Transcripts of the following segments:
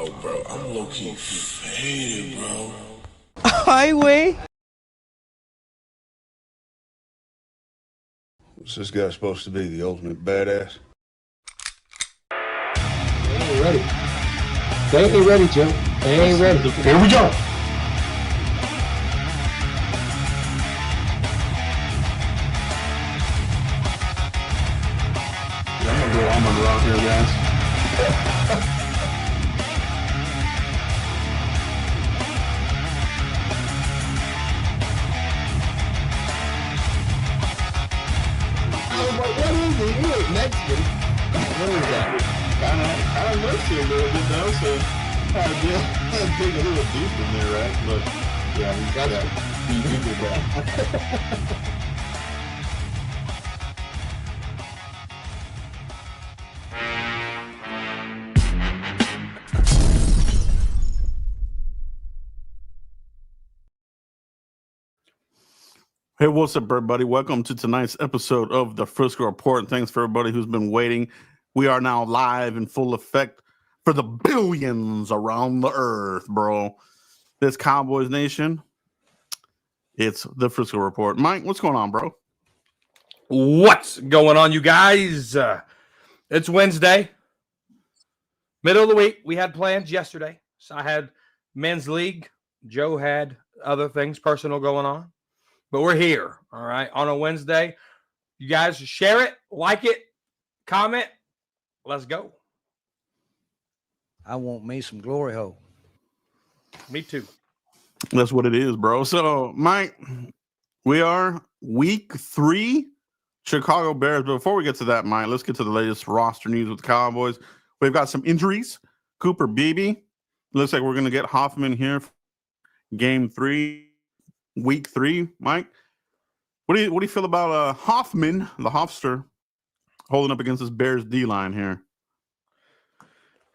Yo, bro, I'm low-key faded, bro. Highway. What's this guy supposed to be, the ultimate badass? They ain't ready. They ain't ready, Jim. They ain't ready. Here we go. I'm gonna go out here, guys. I was like, what is it? You ain't Mexican. What is that? Kind of looks it a little bit though, so kind of dig a little deep in there, right? But yeah, he did that. Hey, what's up, everybody? Welcome to tonight's episode of the Frisco Report. Thanks for everybody who's been waiting. We are now live in full effect for the billions around the earth, bro. This Cowboys Nation, it's the Frisco Report. Mike, what's going on, bro? What's going on, you guys? It's Wednesday, middle of the week. We had plans yesterday. So I had men's league. Joe had other things personal going on. But we're here, all right, on a Wednesday. You guys share it, like it, comment. Let's go. I want me some glory hole. Me too. That's what it is, bro. So, Mike, we are week 3, Chicago Bears. But before we get to that, Mike, let's get to the latest roster news with the Cowboys. We've got some injuries. Cooper Beebe. Looks like we're going to get Hoffman here for game 3. Week 3, Mike. What do you feel about Hoffman, the Hofster, holding up against this Bears D line here?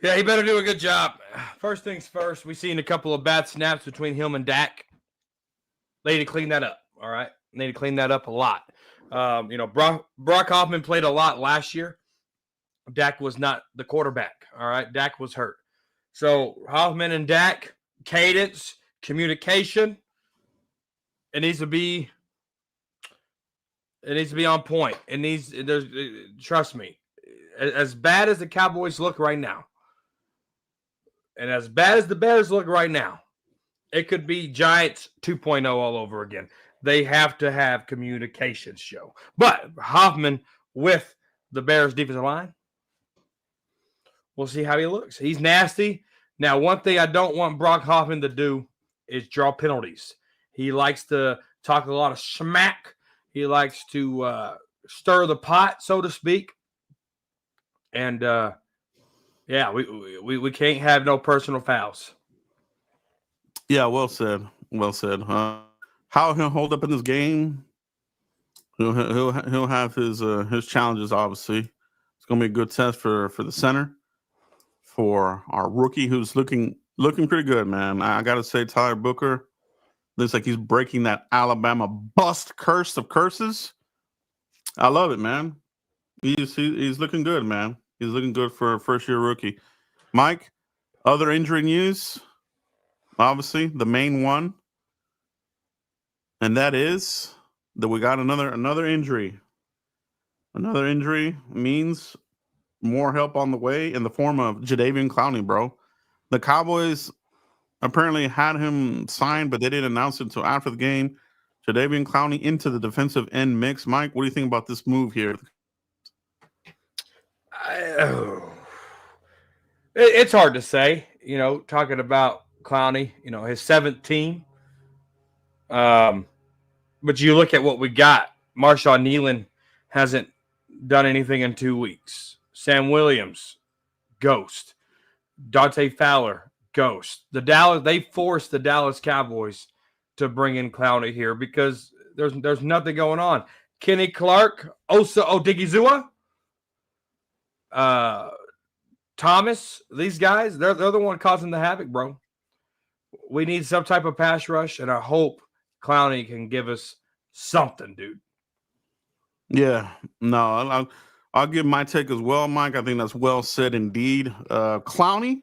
Yeah, he better do a good job. First things first, we seen a couple of bad snaps between him and Dak. They need to clean that up. All right, they need to clean that up a lot. Brock Hoffman played a lot last year. Dak was not the quarterback. All right, Dak was hurt. So Hoffman and Dak, cadence, communication. It needs to be on point. Trust me, as bad as the Cowboys look right now, and as bad as the Bears look right now, it could be Giants 2.0 all over again. They have to have communication show. But Hoffman with the Bears defensive line, we'll see how he looks. He's nasty. Now, one thing I don't want Brock Hoffman to do is draw penalties. He likes to talk a lot of smack. He likes to stir the pot, so to speak. And, we can't have no personal fouls. Yeah, well said. Well said. How he'll hold up in this game, he'll have his challenges, obviously. It's going to be a good test for the center, for our rookie who's looking pretty good, man. I got to say, Tyler Booker, looks like he's breaking that Alabama bust curse of curses. I love it, man. He's looking good, man. He's looking good for a first-year rookie. Mike, other injury news, obviously, the main one, and that is that we got another injury. Another injury means more help on the way in the form of Jadavian Clowney, bro. The Cowboys apparently had him signed, but they didn't announce it until after the game. Jadavian Clowney into the defensive end mix. Mike, what do you think about this move here? It's hard to say, talking about Clowney, his 7th team. But you look at what we got. Marshawn Nealon hasn't done anything in 2 weeks. Sam Williams, ghost. Dante Fowler, ghost. They forced the Dallas Cowboys to bring in Clowney here because there's nothing going on. Kenny Clark, Osa Odigizua, Thomas, these guys, they're the one causing the havoc, bro. We need some type of pass rush, and I hope Clowney can give us something, dude. Yeah, no, I'll give my take as well, Mike. I think that's well said indeed. Clowney,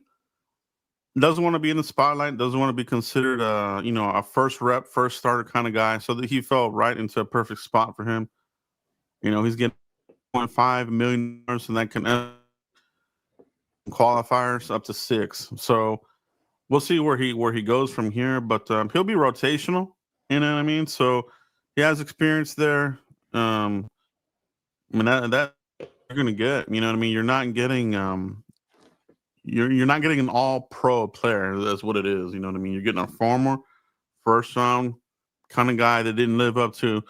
Doesn't want to be in the spotlight. Doesn't want to be considered, a first rep, first starter kind of guy. So that he fell right into a perfect spot for him. He's getting $1.5 million, and that can qualifiers up to 6. So we'll see where he goes from here. But he'll be rotational. You know what I mean? So he has experience there. I mean that you're gonna get. You know what I mean? You're not getting you're not getting an all-pro player. That's what it is. You know what I mean? You're getting a former first-round kind of guy that didn't live up to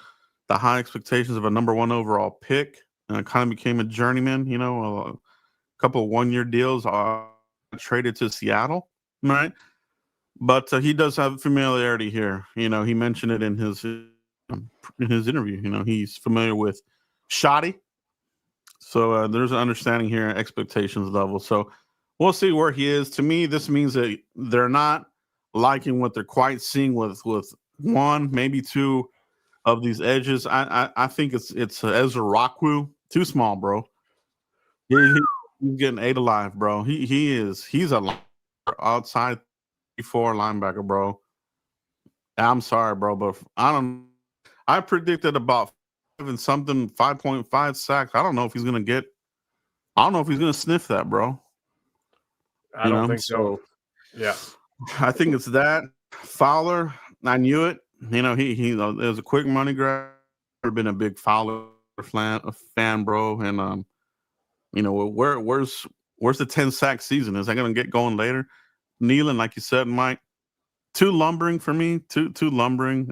the high expectations of a number 1 overall pick, and kind of became a journeyman. A couple of 1-year deals traded to Seattle, right? But he does have familiarity here. He mentioned it in his interview. He's familiar with Shoddy. So there's an understanding here, expectations level. So we'll see where he is. To me, this means that they're not liking what they're quite seeing with 1, maybe 2 of these edges. I think it's Ezra Rockwoo. Too small, bro. He's getting 8 alive, bro. He's a outside 4 linebacker, bro. I'm sorry, bro, but I predicted about 5.5 sacks. I don't know if he's gonna sniff that, bro. I don't think so. Yeah. I think it's that. Fowler, I knew it. He it was a quick money grab. I've been a big Fowler fan, bro. And where's the 10-sack season? Is that gonna get going later? Nealon, like you said, Mike, too lumbering for me. Too lumbering.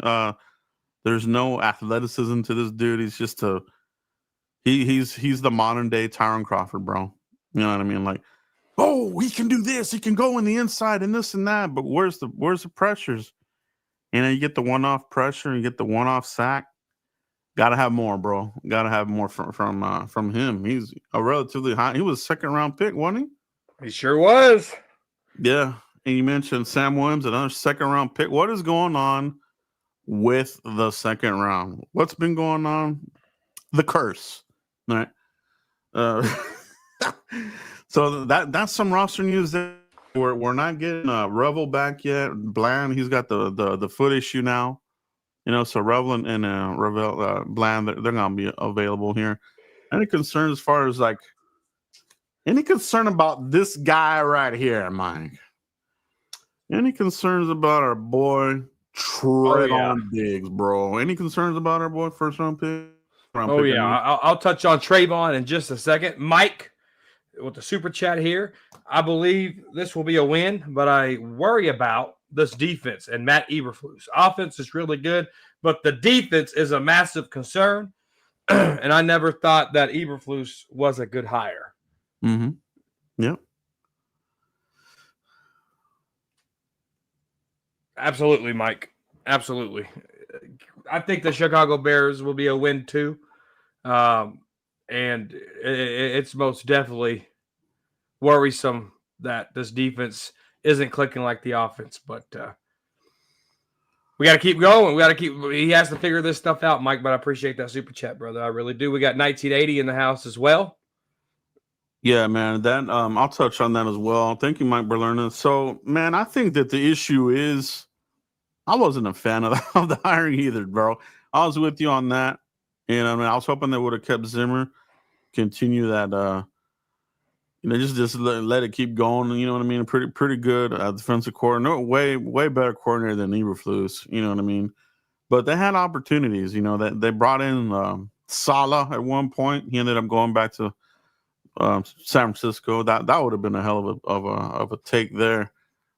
There's no athleticism to this dude. He's just he's the modern day Tyron Crawford, bro. You know what I mean? Like, oh, he can do this. He can go in the inside and this and that. But where's the pressures? You get the one-off pressure and you get the one-off sack. Got to have more, bro. Got to have more from him. He's a relatively high. He was a 2nd-round pick, wasn't he? He sure was. Yeah. And you mentioned Sam Williams, another 2nd-round pick. What is going on with the 2nd round? What's been going on? The curse. All right. So that's some roster news there. We're not getting Revel back yet. Bland, he's got the foot issue now. So Revel and Bland, they're gonna be available here. Any concern as far as any concern about this guy right here, Mike? Any concerns about our boy Trevon Diggs, bro? Any concerns about our boy first-round pick? I'll touch on Trevon in just a second. Mike, with the super chat here, I believe this will be a win, but I worry about this defense and Matt Eberflus. Offense is really good, but the defense is a massive concern, and I never thought that Eberflus was a good hire. Mm-hmm. Yep. Absolutely, Mike. Absolutely. I think the Chicago Bears will be a win too. And it's most definitely worrisome that this defense isn't clicking like the offense. But we got to keep going. He has to figure this stuff out, Mike. But I appreciate that super chat, brother. I really do. We got 1980 in the house as well. Yeah, man. That I'll touch on that as well. Thank you, Mike Berlerna. So, man, I think that the issue is I wasn't a fan of the hiring either, bro. I was with you on that. And I was hoping they would have kept Zimmer, continue that, just let it keep going. You know what I mean? Pretty good defensive coordinator, way better coordinator than Eberflus. You know what I mean? But they had opportunities. That they brought in Saleh at one point. He ended up going back to San Francisco. That would have been a hell of a take there.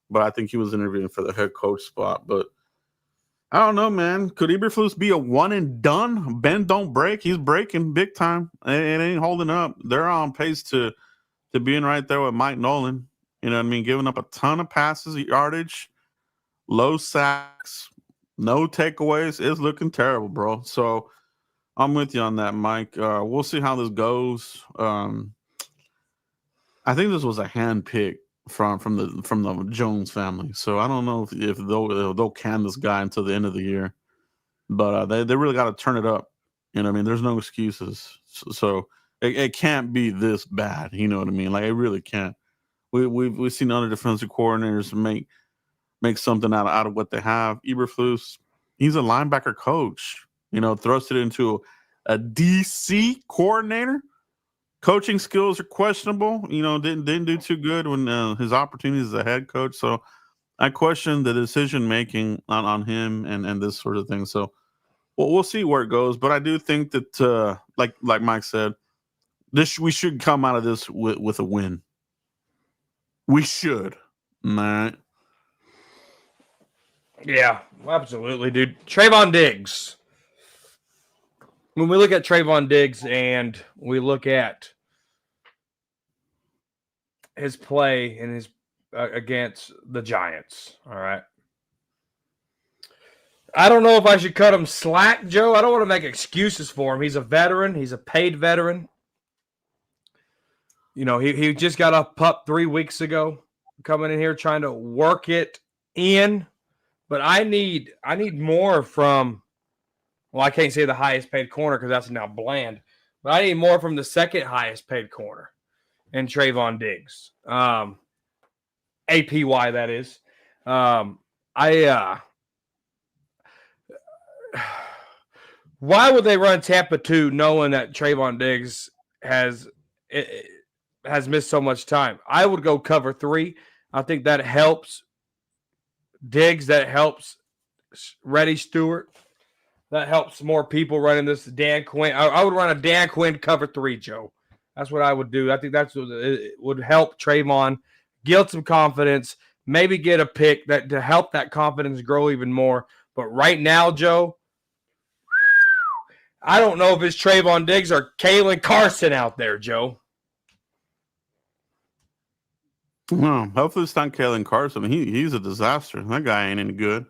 But I think he was interviewing for the head coach spot. But I don't know, man. Could Eberflus be a one and done? Bend don't break. He's breaking big time. It ain't holding up. They're on pace to being right there with Mike Nolan. You know what I mean? Giving up a ton of passes, yardage, low sacks, no takeaways. It's looking terrible, bro. So I'm with you on that, Mike. We'll see how this goes. I think this was a hand pick from the Jones family. So I don't know if they'll can this guy until the end of the year. But they really got to turn it up. You know what I mean? There's no excuses. So it can't be this bad. You know what I mean? Like, it really can't. we've seen other defensive coordinators make something out of what they have. Eberflus, he's a linebacker coach. Thrust it into a DC coordinator. Coaching skills are questionable. Didn't do too good when his opportunities as a head coach. So I question the decision making on him and this sort of thing. So we'll see where it goes. But I do think that like Mike said, we should come out of this with a win. We should. All right. Yeah, absolutely, dude. Trevon Diggs. When we look at Trevon Diggs and we look at his play and his against the Giants, all right. I don't know if I should cut him slack, Joe. I don't want to make excuses for him. He's a veteran. He's a paid veteran. He just got a pup 3 weeks ago, coming in here trying to work it in. But I need more from. Well, I can't say the highest paid corner because that's now bland. But I need more from the second highest paid corner, and Trevon Diggs, APY that is. Why would they run Tampa 2 knowing that Trevon Diggs has missed so much time? I would go cover 3. I think that helps Diggs. That helps Reddy Stewart. That helps more people running this. Dan Quinn. I would run a Dan Quinn cover 3, Joe. That's what I would do. I think that's what it would help Trevon get some confidence, maybe get a pick to help that confidence grow even more. But right now, Joe, I don't know if it's Trevon Diggs or Kalen Carson out there, Joe. Well, hopefully it's not Kalen Carson. He's a disaster. That guy ain't any good.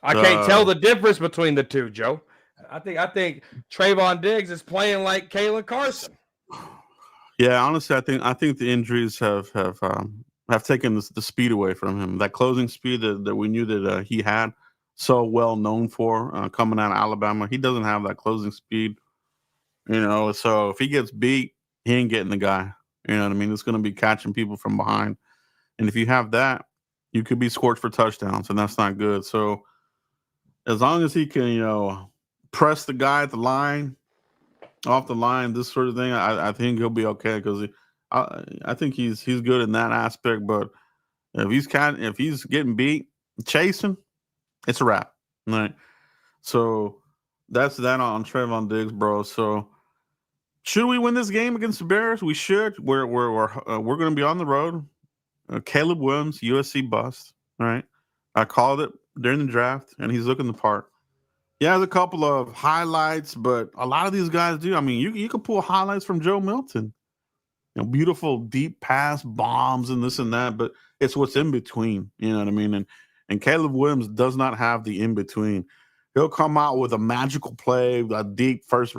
I can't tell the difference between the two, Joe. I think Trevon Diggs is playing like Kalen Carson. Yeah, honestly, I think the injuries have taken the speed away from him. That closing speed that we knew that he had so well known for coming out of Alabama. He doesn't have that closing speed. So if he gets beat, he ain't getting the guy. You know what I mean? It's going to be catching people from behind. And if you have that, you could be scored for touchdowns, and that's not good. So as long as he can, press the guy at the line, off the line, this sort of thing, I think he'll be okay because I think he's good in that aspect. But if he's getting beat, chasing, it's a wrap. Right? So that's that on Trevon Diggs, bro. So should we win this game against the Bears? We should. We're going to be on the road. Caleb Williams, USC bust. All right, I called it during the draft, and he's looking the part. He has a couple of highlights, but a lot of these guys do. I mean, you can pull highlights from Joe Milton. Beautiful deep pass bombs and this and that, but it's what's in between. You know what I mean? And Caleb Williams does not have the in between. He'll come out with a magical play, a deep first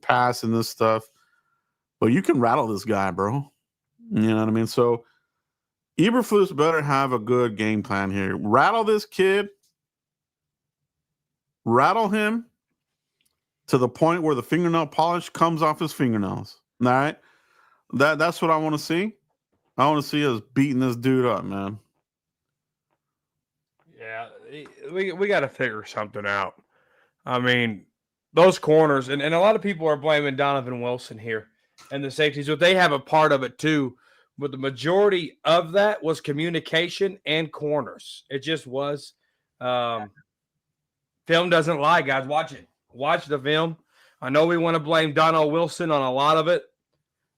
pass and this stuff, but you can rattle this guy, bro. You know what I mean? So Eberflus better have a good game plan here. Rattle this kid. Rattle him to the point where the fingernail polish comes off his fingernails. All right? That's what I want to see. I want to see us beating this dude up, man. Yeah, we got to figure something out. I mean, those corners, and a lot of people are blaming Donovan Wilson here and the safeties, but they have a part of it too. But the majority of that was communication and corners. It just was. Film doesn't lie, guys. Watch it. Watch the film. I know we want to blame Donald Wilson on a lot of it,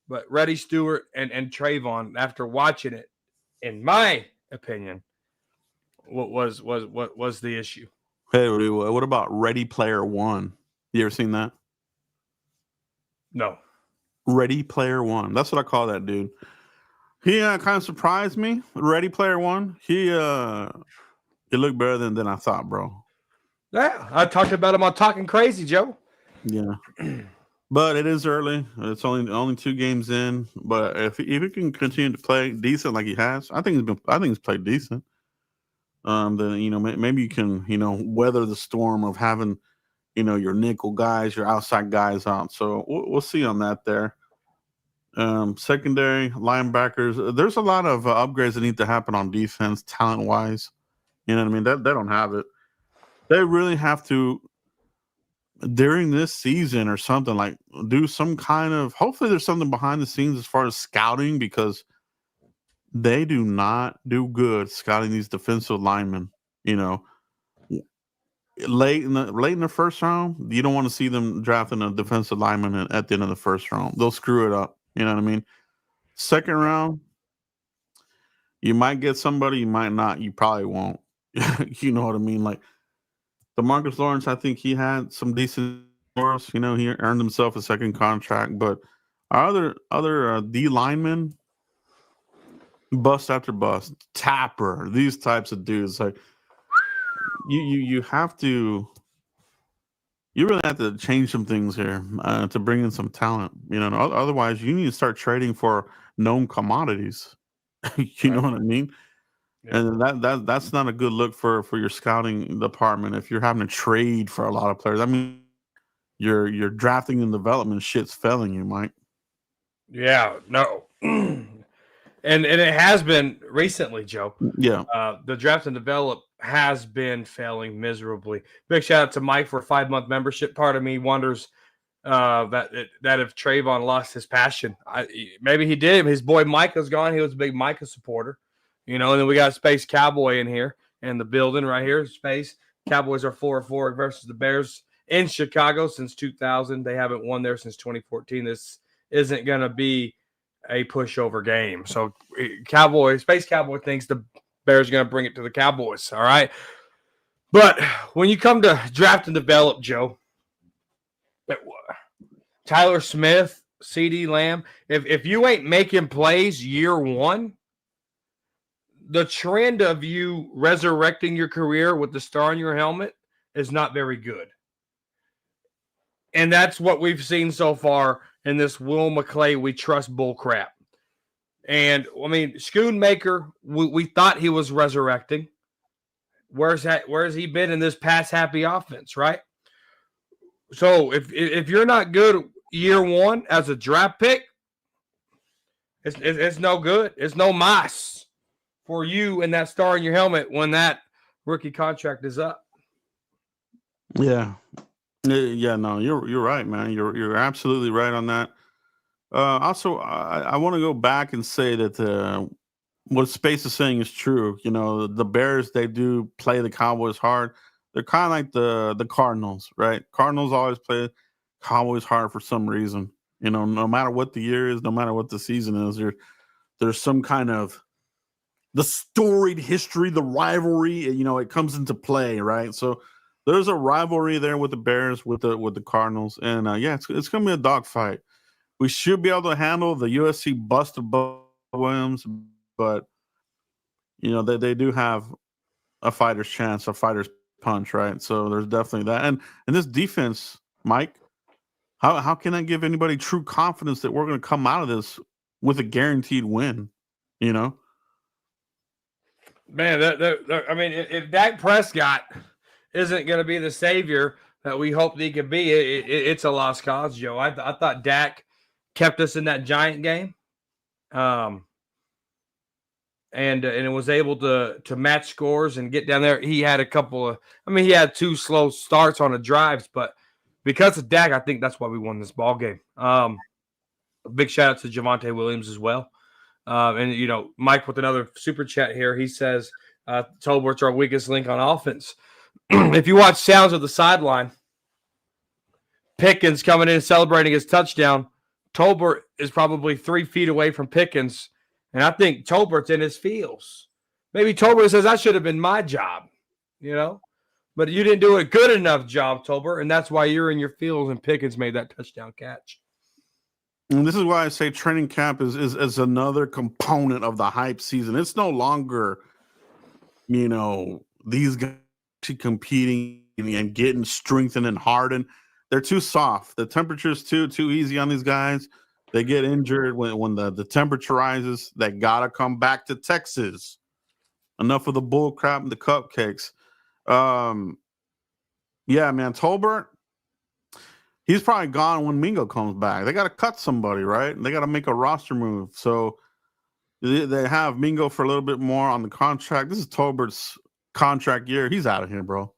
but Reddy Stewart and Trevon, after watching it, in my opinion, what was the issue? Hey, what about Ready Player One? You ever seen that? No. Ready Player One. That's what I call that dude. He kind of surprised me. Ready Player One. He looked better than I thought, bro. Yeah, I talked about him on Talking Crazy, Joe. Yeah, but it is early. It's only 2 games in. But if he can continue to play decent like he has, I think he's played decent. Then maybe you can weather the storm of having your nickel guys, your outside guys out. So we'll see on that there. Secondary, linebackers. There's a lot of upgrades that need to happen on defense, talent-wise. You know what I mean? They don't have it. They really have to, during this season or something, like do some kind of, hopefully there's something behind the scenes as far as scouting, because they do not do good scouting these defensive linemen. You know, late in the first round, you don't want to see them drafting a defensive lineman at the end of the first round. They'll screw it up. You know what I mean? Second round, you might get somebody, you might not. You probably won't. You know what I mean? Like DeMarcus Lawrence, I think he had some decent scores. You know, he earned himself a second contract. But our other D linemen, bust after bust. Tapper, these types of dudes, like you have to. You really have to change some things here to bring in some talent. You know, otherwise you need to start trading for known commodities. You know what I mean? Yeah. And that's not a good look for your scouting department if you're having to trade for a lot of players. I mean, your drafting and development shit's failing you, Mike. Yeah, no. And it has been recently, Joe. Yeah. The draft and develop has been failing miserably. Big shout out to Mike for a 5-month membership. Part of me wonders that if Trevon lost his passion. Maybe he did. His boy Micah's gone. He was a big Micah supporter. You know, and then we got Space Cowboy in here in the building right here. Space Cowboys are 4-4 versus the Bears in Chicago since 2000. They haven't won there since 2014. This isn't going to be a pushover game. So Space Cowboy thinks the Bears are going to bring it to the Cowboys. All right. But when you come to draft and develop, Joe, Tyler Smith, CeeDee Lamb, if you ain't making plays year one, the trend of you resurrecting your career with the star on your helmet is not very good. And that's what we've seen so far in this Will McClay we trust bull crap. And, I mean, Schoonmaker, we thought he was resurrecting. Where's he been in this pass-happy offense, right? So if you're not good year one as a draft pick, it's no good. It's no mas for you and that star in your helmet when that rookie contract is up. Yeah. Yeah, no, you're right, man. You're absolutely right on that. Also, I want to go back and say that what Space is saying is true. You know, the Bears, they do play the Cowboys hard. They're kind of like the Cardinals, right? Cardinals always play Cowboys hard for some reason. You know, no matter what the year is, no matter what the season is, there's some kind of the storied history, the rivalry. You know, it comes into play, right? So there's a rivalry there with the Bears, with the Cardinals, and yeah, it's gonna be a dogfight. We should be able to handle the USC bust of Williams, but you know they do have a fighter's chance, a fighter's punch, right? So there's definitely that, and this defense, Mike. How can I give anybody true confidence that we're going to come out of this with a guaranteed win? You know, man. I mean, if Dak Prescott isn't going to be the savior that we hope he could be, it's a lost cause, Joe. I thought Dak kept us in that Giant game, and it was able to match scores and get down there. He had he had 2 slow starts on the drives, but because of Dak, I think that's why we won this ball game. A big shout out to Javonte Williams as well. And, you know, Mike with another super chat here. He says, Tolbert's our weakest link on offense. If you watch Sounds of the Sideline, Pickens coming in and celebrating his touchdown, Tolbert is probably 3 feet away from Pickens. And I think Tolbert's in his feels. Maybe Tolbert says, that should have been my job, you know? But you didn't do a good enough job, Tolbert, and that's why you're in your feels and Pickens made that touchdown catch. And this is why I say training camp is another component of the hype season. It's no longer, you know, these guys competing and getting strengthened and hardened. They're too soft. The temperature's too easy on these guys. They get injured when the temperature rises. They got to come back to Texas. Enough of the bull crap and the cupcakes. Yeah, man, Tolbert, He's probably gone when Mingo comes back. They got to cut somebody, right? They got to make a roster move. So they have Mingo for a little bit more on the contract. This is Tolbert's contract year. He's out of here, bro.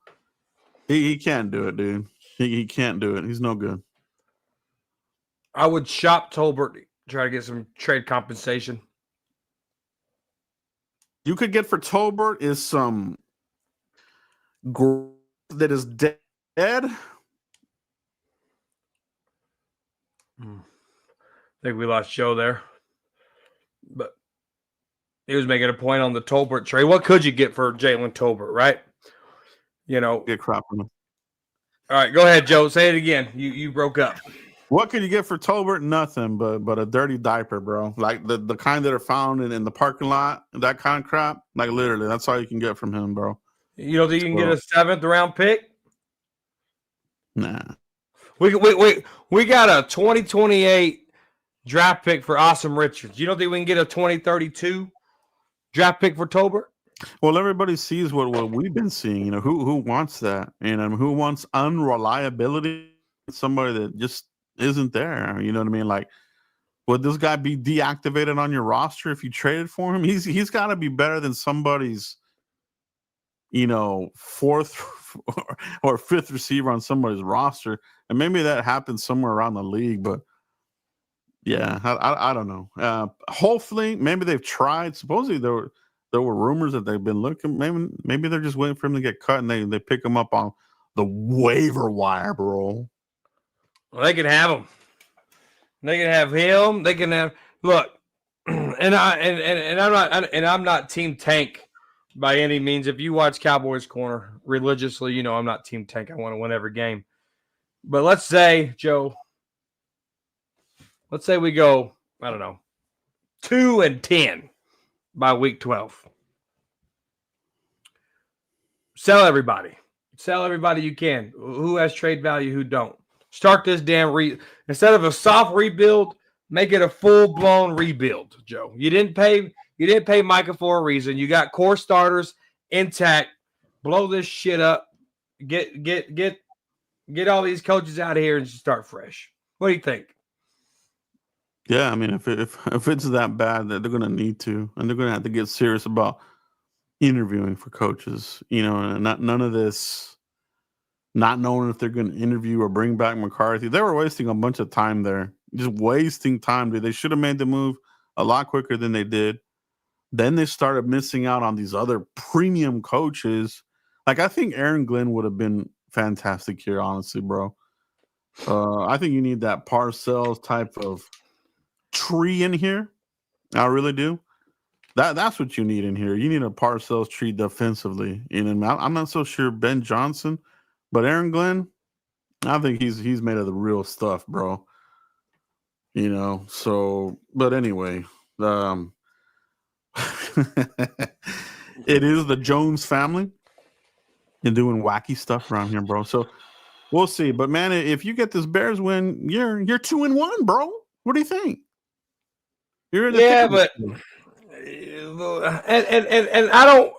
He can't do it, dude. He can't do it. He's no good. I would shop Tolbert, try to get some trade compensation. You could get for Tolbert is some growth that is dead. I think we lost Joe there. But he was making a point on the Tolbert trade. What could you get for Jalen Tolbert, right? You know, Get crap from him. All right, go ahead, Joe. Say it again. You broke up. What could you get for Tolbert? Nothing but a dirty diaper, bro. Like the kind that are found in the parking lot, that kind of crap. Like literally, that's all you can get from him, bro. You don't think you can get a 7th round pick? Nah. We got a 2028 draft pick for Awesome Richards. You don't think we can get a 2032 draft pick for Tolbert? Well, everybody sees what we've been seeing. You know, who wants that? And who wants unreliability? Somebody that just isn't there. You know what I mean? Like, would this guy be deactivated on your roster if you traded for him? He's got to be better than somebody's, you know, 4th or 5th receiver on somebody's roster. And maybe that happens somewhere around the league, but yeah, I don't know. Hopefully, maybe they've tried. Supposedly there were rumors that they've been looking. Maybe they're just waiting for him to get cut and they pick him up on the waiver wire, bro. Well, they can have him. They can have him. They can have look. And I'm not Team Tank by any means. If you watch Cowboys Corner religiously, you know I'm not Team Tank. I want to win every game. But let's say, Joe, we go, I don't know, 2-10 by week 12. Sell everybody. Sell everybody you can. Who has trade value, who don't. Start this damn instead of a soft rebuild, make it a full-blown rebuild, Joe. You didn't pay Micah for a reason. You got core starters intact. Blow this shit up. Get all these coaches out of here and start fresh. What do you think? Yeah, I mean, if it's that bad, that they're going to need to, and they're going to have to get serious about interviewing for coaches. You know, and none of this. Not knowing if they're going to interview or bring back McCarthy. They were wasting a bunch of time there. Just wasting time. They should have made the move a lot quicker than they did. Then they started missing out on these other premium coaches. Like, I think Aaron Glenn would have been fantastic here, honestly, bro. I think you need that Parcells type of tree in here. I really do. That's what you need in here. You need a Parcells tree defensively. And I'm not so sure Ben Johnson. But Aaron Glenn, I think he's made of the real stuff, bro. You know, so, but anyway, it is the Jones family and doing wacky stuff around here, bro. So we'll see. But man, if you get this Bears win, you're 2-1, bro. What do you think? You're in the but and I don't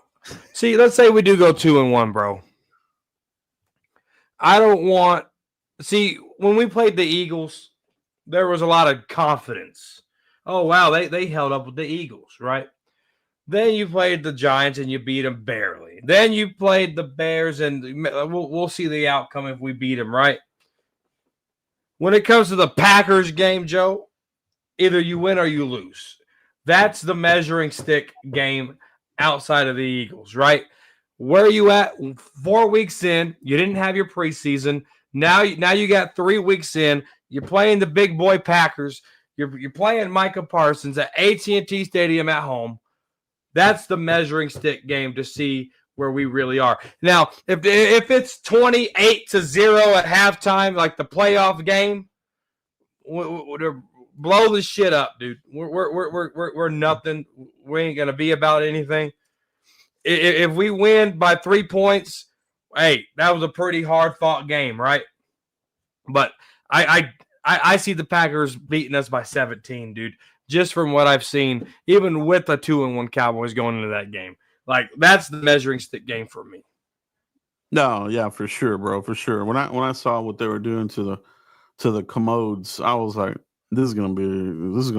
see. Let's say we do go 2-1, bro. I don't want – see, when we played the Eagles, there was a lot of confidence. Oh, wow, they held up with the Eagles, right? Then you played the Giants and you beat them barely. Then you played the Bears and we'll see the outcome if we beat them, right? When it comes to the Packers game, Joe, either you win or you lose. That's the measuring stick game outside of the Eagles, right? Where are you at? 4 weeks in, you didn't have your preseason. Now you got 3 weeks in. You're playing the big boy Packers. You're playing Micah Parsons at AT&T Stadium at home. That's the measuring stick game to see where we really are. Now, if it's 28-0 at halftime, like the playoff game, blow the shit up, dude. We're nothing. We ain't gonna be about anything. If we win by 3 points, hey, that was a pretty hard-fought game, right? But I see the Packers beating us by 17, dude, just from what I've seen, even with the 2-1 Cowboys going into that game. Like, that's the measuring stick game for me. No, yeah, for sure, bro, for sure. When I saw what they were doing to to the commodes. I was like, this is gonna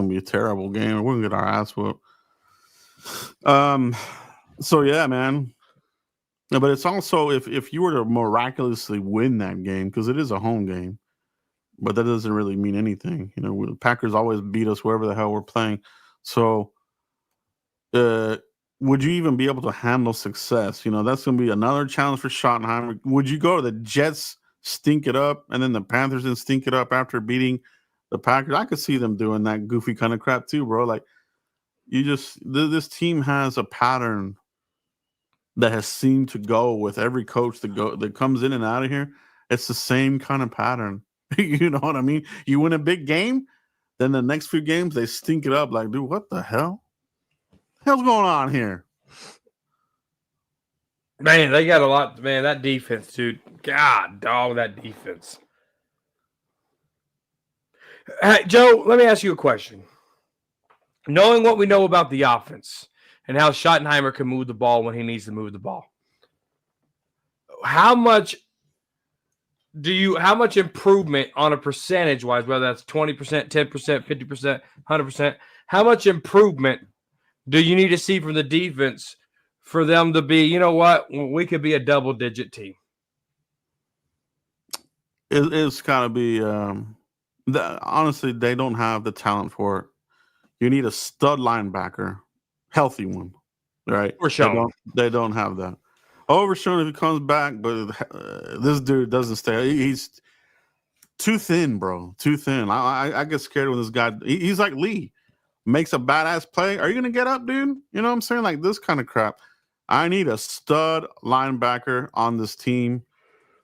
be a terrible game. We're gonna get our ass whooped. So yeah, man. No, but it's also if you were to miraculously win that game, because it is a home game, but that doesn't really mean anything. You know, the Packers always beat us wherever the hell we're playing. So, would you even be able to handle success? You know, that's going to be another challenge for Schottenheimer. Would you go to the Jets, stink it up, and then the Panthers and stink it up after beating the Packers? I could see them doing that goofy kind of crap too, bro. Like, this team has a pattern that has seemed to go with every coach that comes in and out of here. It's the same kind of pattern. You know what I mean? You win a big game, then the next few games they stink it up. Like, dude, what the hell? Hell's going on here? Man, they got a lot. Man, that defense, dude. God, dog, that defense. Hey, Joe, let me ask you a question. Knowing what we know about the offense and how Schottenheimer can move the ball when he needs to move the ball, how much improvement on a percentage wise, whether that's 20%, 10%, 50%, 100%, how much improvement do you need to see from the defense for them to be, you know what, we could be a double-digit team? It's got to be, honestly, they don't have the talent for it. You need a stud linebacker, healthy one, right? Overshown. They don't have that. Overshown if he comes back, but this dude doesn't stay. He's too thin, bro. Too thin. I get scared when this guy. He's like Lee, makes a badass play. Are you gonna get up, dude? You know what I'm saying? Like this kind of crap. I need a stud linebacker on this team.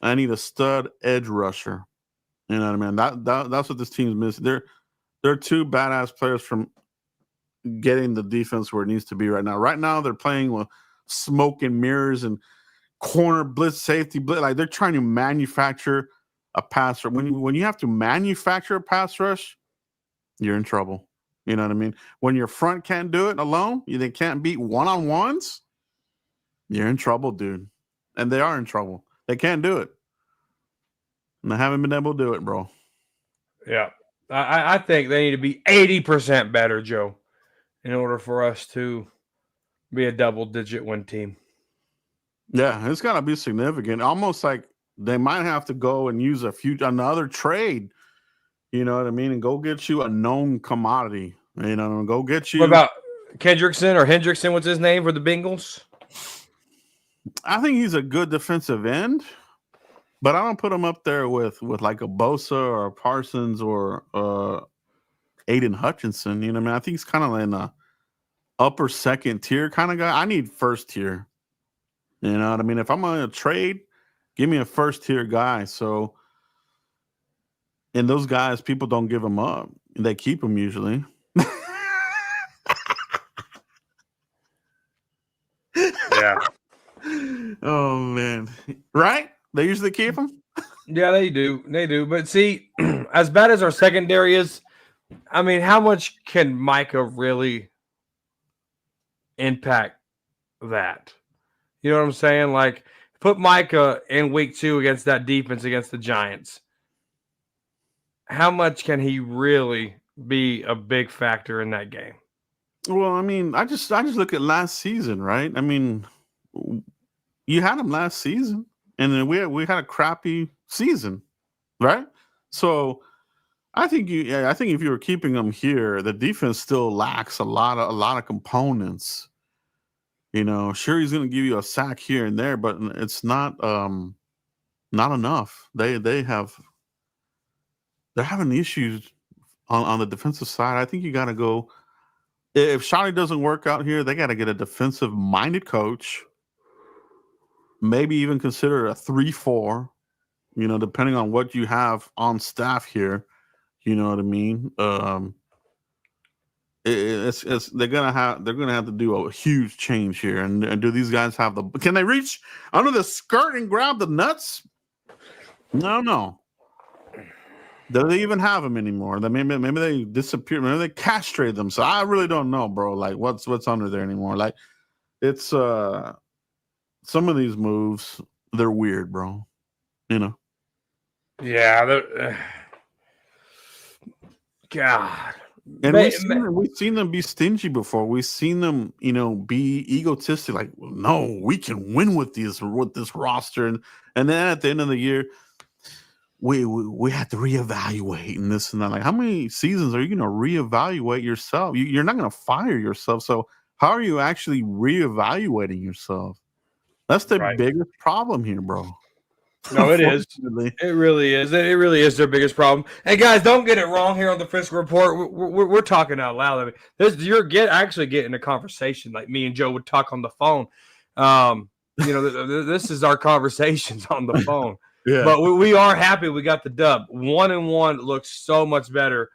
I need a stud edge rusher. You know what I mean? That's what this team's missing. They're two badass players from getting the defense where it needs to be right now. Right now, they're playing with smoke and mirrors and corner blitz, safety blitz. Like they're trying to manufacture a pass rush. When you have to manufacture a pass rush, you're in trouble. You know what I mean? When your front can't do it alone, they can't beat one-on-ones, you're in trouble, dude. And they are in trouble. They can't do it. And they haven't been able to do it, bro. Yeah. I think they need to be 80% better, Joe, in order for us to be a double-digit win team. Yeah, it's got to be significant. Almost like they might have to go and use another trade, you know what I mean, and go get you a known commodity. You know, go get you. What about Hendrickson? What's his name for the Bengals? I think he's a good defensive end, but I don't put him up there with like a Bosa or a Parsons or Aiden Hutchinson. You know what I mean? I think he's kind of in a upper second tier kind of guy. I need first tier. You know what I mean? If I'm going to trade, give me a first tier guy. So, and those guys, people don't give them up. They keep them usually. Yeah. Oh, man. Right? They usually keep them? Yeah, they do. They do. But see, as bad as our secondary is, I mean, how much can Micah really impact that? You know what I'm saying? Like, put Micah in week 2 against that defense against the Giants. How much can he really be a big factor in that game? Well, I mean, I just look at last season, right? I mean, you had him last season, and then we had a crappy season, right? So I think if you were keeping him here, the defense still lacks a lot of components. You know, sure, he's going to give you a sack here and there, but it's not enough. They're having issues on the defensive side. I think you got to go. If Shotty doesn't work out here, they got to get a defensive-minded coach. Maybe even consider a 3-4. You know, depending on what you have on staff here. You know what I mean? They're gonna have to do a huge change here, and do these guys have can they reach under the skirt and grab the nuts? No. Do they even have them anymore? Maybe they disappeared. Maybe they castrated them. So I really don't know, bro. Like what's under there anymore? Like it's some of these moves, they're weird, bro. You know. Yeah. God. And we've seen them be stingy before. We've seen them, be egotistic. Like, well, no, we can win with this roster, and then at the end of the year, we have to reevaluate and this and that. Like, how many seasons are you going to reevaluate yourself? You're not going to fire yourself. So how are you actually reevaluating yourself? That's the biggest problem here, bro. No, it is. It really is. It really is their biggest problem. And guys, don't get it wrong here on the Frisco Report. We're talking out loud. I mean, you're actually getting a conversation like me and Joe would talk on the phone. This is our conversations on the phone. Yeah. But we are happy we got the dub. 1-1 looks so much better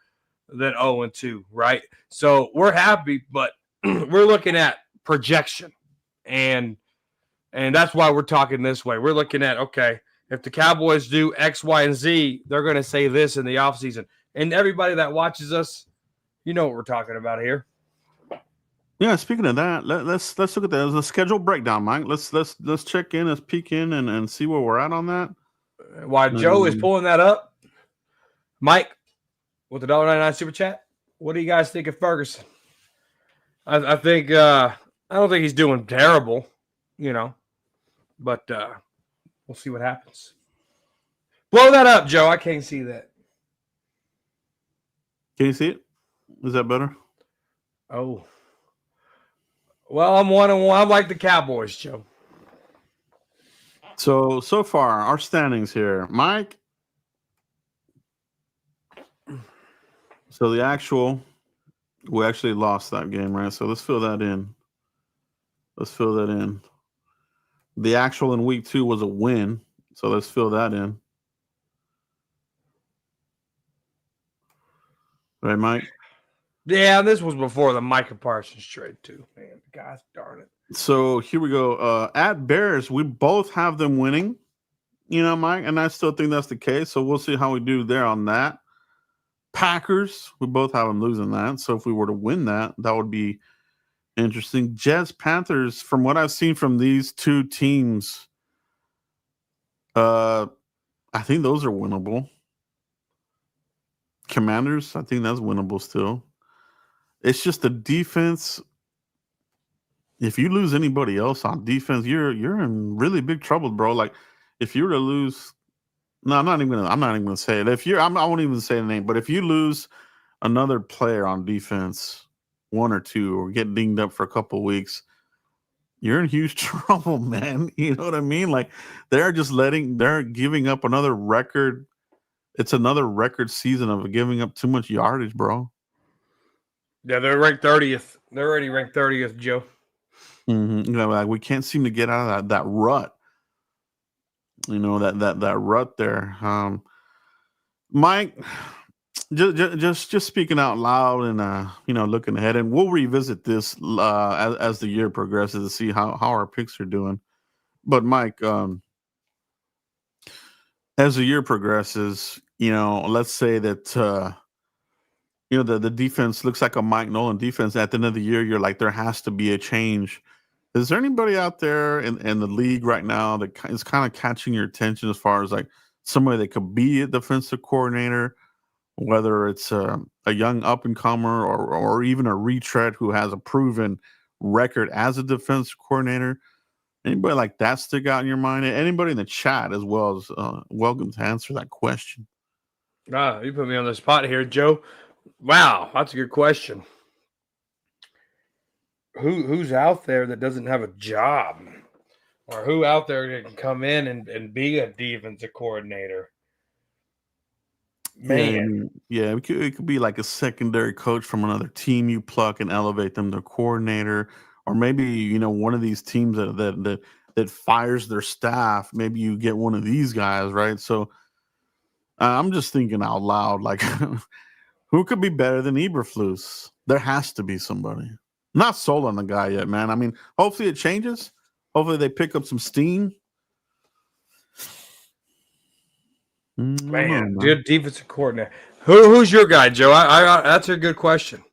than 0-2, right? So we're happy, but we're looking at projection, and that's why we're talking this way. We're looking at, okay, if the Cowboys do X, Y, and Z, they're going to say this in the offseason. And everybody that watches us, you know what we're talking about here. Yeah, speaking of that, let's look at that as a schedule breakdown, Mike. Let's check in, let's peek in and see where we're at on that. While Joe is pulling that up, Mike, with the $1.99 super chat, what do you guys think of Ferguson? I think I don't think he's doing terrible, but we'll see what happens. Blow that up, Joe. I can't see that. Can you see it? Is that better? Oh. Well, I'm 1-1. I'm like the Cowboys, Joe. So far, our standings here. Mike. So we actually lost that game, right? So let's fill that in. The actual in week 2 was a win. So let's fill that in. Right, Mike? Yeah, this was before the Micah Parsons trade, too. Man, gosh darn it. So here we go. At Bears, we both have them winning, Mike, and I still think that's the case. So we'll see how we do there on that. Packers, we both have them losing that. So if we were to win that would be interesting. Jets, Panthers, from what I've seen from these two teams, I think those are winnable. Commanders, I think that's winnable still. It's just the defense. If you lose anybody else on defense, you're in really big trouble, bro. Like if you were to lose, no, I'm not even gonna say it. I won't even say the name. But if you lose another player on defense, 1 or 2, or get dinged up for a couple of weeks, you're in huge trouble, man. You know what I mean? Like they're giving up another record. It's another record season of giving up too much yardage, bro. Yeah, they're ranked 30th. They're already ranked 30th, Joe. Mm-hmm. Like we can't seem to get out of that rut. That rut there. Mike, just speaking out loud and looking ahead, and we'll revisit this as the year progresses to see how our picks are doing. But Mike, as the year progresses, let's say that the defense looks like a Mike Nolan defense. At the end of the year, you're like, there has to be a change. Is there anybody out there in the league right now that is kind of catching your attention as far as like somebody that could be a defensive coordinator, whether it's a young up and comer or even a retread who has a proven record as a defensive coordinator? Anybody like that stick out in your mind? Anybody in the chat as well as welcome to answer that question. You put me on the spot here, Joe. Wow, that's a good question. Who's out there that doesn't have a job? Or who out there that can come in and be a defensive coordinator? Man. Yeah, it could be like a secondary coach from another team you pluck and elevate them to coordinator. Or maybe, one of these teams that fires their staff. Maybe you get one of these guys, right? So I'm just thinking out loud, like, who could be better than Eberflus? There has to be somebody. Not sold on the guy yet, man. I mean, hopefully it changes. Hopefully they pick up some steam. Man, good defensive coordinator. Who's your guy, Joe? I that's a good question.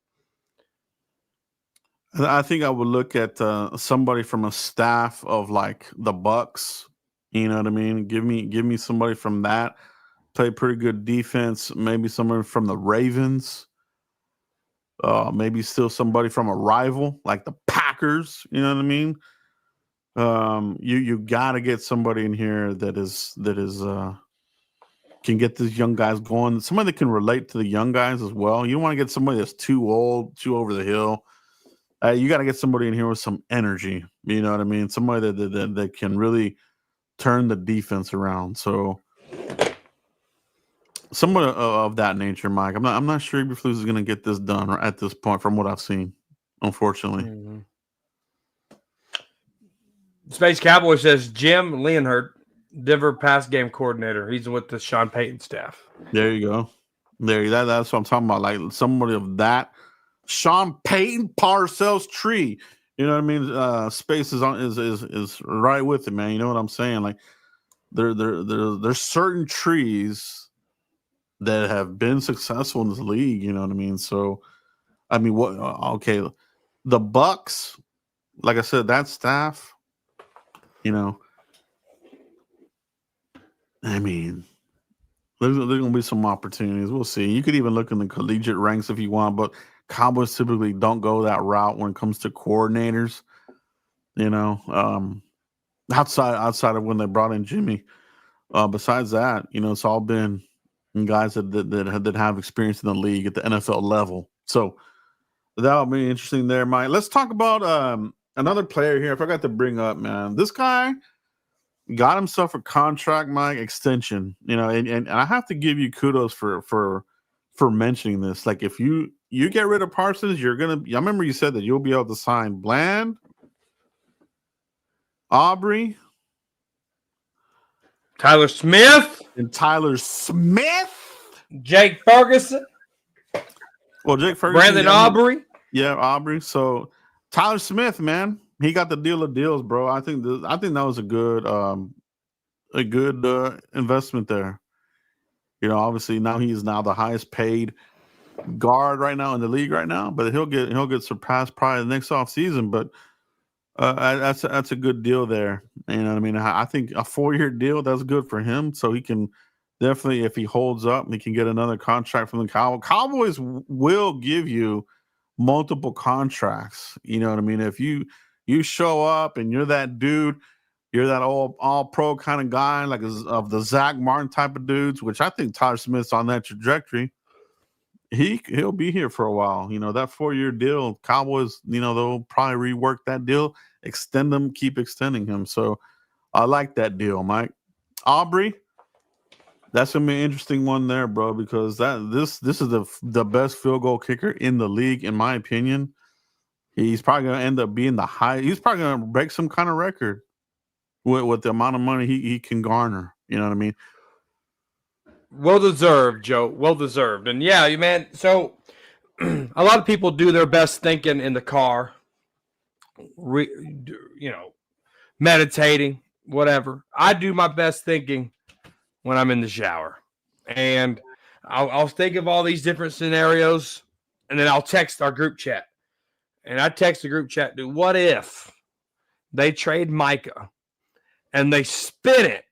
I think I would look at somebody from a staff of like the Bucks. You know what I mean? Give me somebody from that. Play pretty good defense. Maybe somebody from the Ravens. Maybe still somebody from a rival like the Packers. You know what I mean? You got to get somebody in here that is can get these young guys going. Somebody that can relate to the young guys as well. You don't want to get somebody that's too old, too over the hill. You got to get somebody in here with some energy. You know what I mean? Somebody that can really turn the defense around. So, somewhat of that nature, Mike. I'm not sure Eberflus is going to get this done at this point, from what I've seen. Unfortunately. Mm-hmm. Space Cowboy says Jim Leonhardt, Denver pass game coordinator. He's with the Sean Payton staff. There you go. That's what I'm talking about. Like somebody of that. Sean Payton, Parcells tree. You know what I mean? Space is right with it, man. You know what I'm saying? Like there's certain trees that have been successful in this league. You know what I mean? So, I mean, what? Okay, the Bucks. Like I said, that staff. You know, I mean, there's going to be some opportunities. We'll see. You could even look in the collegiate ranks if you want, but Cowboys typically don't go that route when it comes to coordinators. You know, outside of when they brought in Jimmy. Besides that, you know, it's all been guys that have experience in the league at the NFL level. So that'll be interesting there, Mike. Let's talk about another player here. I forgot to bring up, man. This guy got himself a contract, Mike, extension. You know, and I have to give you kudos for mentioning this. Like, if you get rid of Parsons, you're gonna. I remember you said that you'll be able to sign Bland, Aubrey, Tyler Smith, and Tyler Smith, Jake Ferguson. Well, Jake Ferguson, Brandon Aubrey. Yeah, Aubrey. So Tyler Smith, man, he got the deal of deals, bro. I think that was a good investment there. You know, obviously now he is now the highest paid guard right now in the league right now, but he'll get surpassed probably the next offseason. But that's a good deal there. You know what I mean? I think a 4-year deal, that's good for him. So he can definitely, if he holds up, he can get another contract from the Cowboys. Cowboys will give you multiple contracts. You know what I mean? If you show up and you're that dude, you're that all pro kind of guy, like of the Zach Martin type of dudes, which I think Tyler Smith's on that trajectory. He'll be here for a while. You know, that 4-year deal, Cowboys, you know, they'll probably rework that deal, extend them, keep extending him. So I like that deal, Mike. Aubrey, that's gonna be an interesting one there, bro, because this is the best field goal kicker in the league, in my opinion. He's probably gonna end up being the high. He's probably gonna break some kind of record with the amount of money he can garner. You know what I mean? Well deserved, Joe. Well deserved. And yeah, man. So a lot of people do their best thinking in the car, meditating, whatever. I do my best thinking when I'm in the shower, and I'll think of all these different scenarios, and then I'll text our group chat. And I text the group chat, dude, what if they trade Micah and they spin it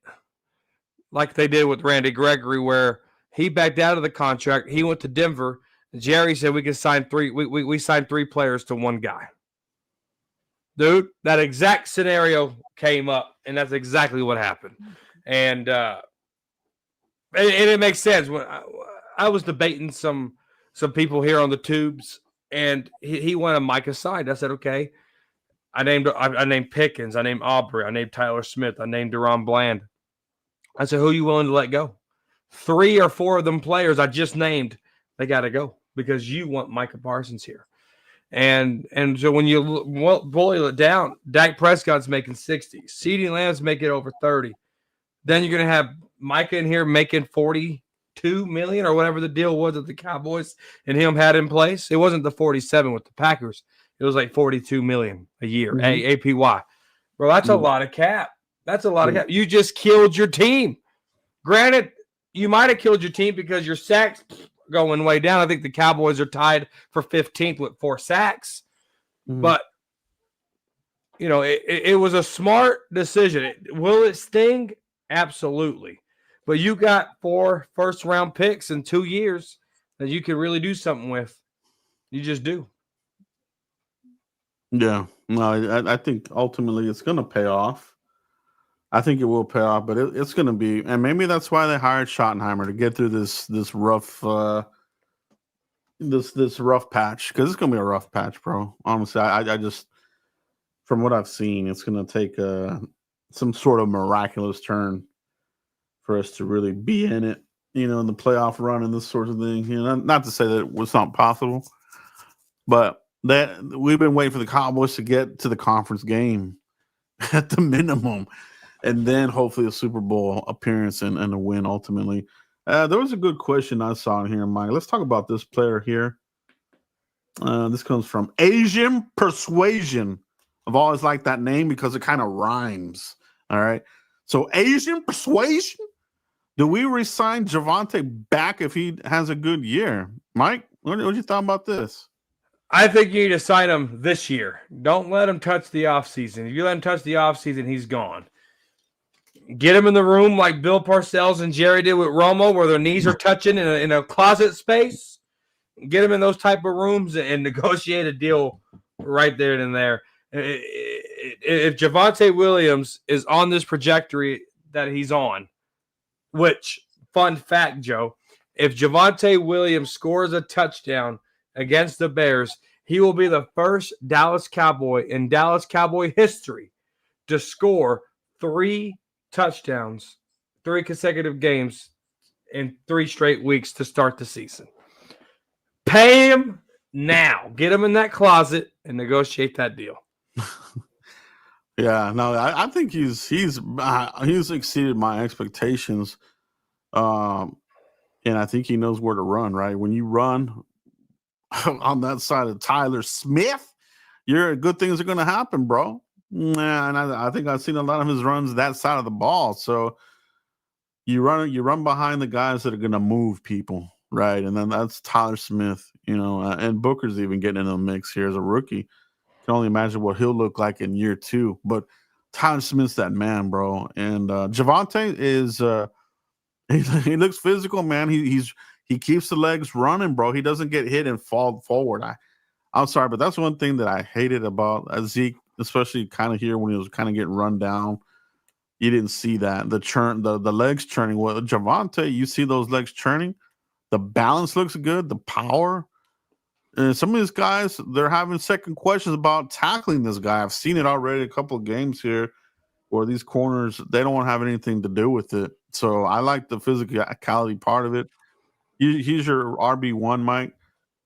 like they did with Randy Gregory, where he backed out of the contract. He went to Denver. Jerry said we could sign three. We signed 3 players to 1 guy. Dude, that exact scenario came up, and that's exactly what happened. And it makes sense. When I was debating some people here on the tubes, and he went on Micah's side. I said, okay. I named Pickens. I named Aubrey. I named Tyler Smith. I named Deron Bland. I said, who are you willing to let go? 3 or 4 of them players I just named, they got to go because you want Micah Parsons here. And so when you boil it down, Dak Prescott's making 60. CeeDee Lamb's making over 30. Then you're going to have Micah in here making 42 million or whatever the deal was that the Cowboys and him had in place. It wasn't the 47 with the Packers. It was like 42 million a year, APY. Bro, that's a lot of cap. That's a lot of cap. You just killed your team. Granted, you might have killed your team because your sacks going way down. I think the Cowboys are tied for 15th with 4 sacks. But, you know, it was a smart decision. Will it sting? Absolutely. But you got 4 first-round picks in 2 years that you can really do something with. You just do. Yeah. No, I think ultimately it's going to pay off. I think it will pay off, but it's going to be, and maybe that's why they hired Schottenheimer to get through this rough this rough patch, because it's going to be a rough patch, bro. Honestly, I just, from what I've seen, it's going to take some sort of miraculous turn for us to really be in it, in the playoff run and this sort of thing. Not to say that it was not possible, but that we've been waiting for the Cowboys to get to the conference game at the minimum, and then hopefully a Super Bowl appearance and a win ultimately. There was a good question I saw in here, Mike. Let's talk about this player here. This comes from Asian Persuasion. I've always liked that name because it kind of rhymes. All right. So Asian Persuasion. Do we resign Javonte back if he has a good year? Mike, what you thought about this? I think you need to sign him this year. Don't let him touch the offseason. If you let him touch the offseason, he's gone. Get him in the room like Bill Parcells and Jerry did with Romo, where their knees are touching in a closet space. Get him in those type of rooms and negotiate a deal right there and there. If Javonte Williams is on this trajectory that he's on, which, fun fact, Joe, if Javonte Williams scores a touchdown against the Bears, he will be the first Dallas Cowboy in Dallas Cowboy history to score 3 touchdowns, 3 consecutive games in 3 straight weeks to start the season. Pay him now. Get him in that closet and negotiate that deal. Yeah, no, I think he's exceeded my expectations, and I think he knows where to run. Right, when you run on that side of Tyler Smith, good things are going to happen, bro. And I think I've seen a lot of his runs that side of the ball. So you run behind the guys that are going to move people, right? And then that's Tyler Smith, and Booker's even getting in the mix here as a rookie. Can only imagine what he'll look like in year 2. But Tyler Smith's that man, bro. And Javonte is he looks physical, man. He keeps the legs running, bro. He doesn't get hit and fall forward. I'm sorry, but that's one thing that I hated about Zeke, especially kind of here when he was kind of getting run down. You didn't see that. The legs churning. Well, Javonte, you see those legs churning. The balance looks good. The power. And some of these guys, they're having second questions about tackling this guy. I've seen it already a couple of games here where these corners, they don't want to have anything to do with it. So I like the physicality part of it. He's your RB1, Mike.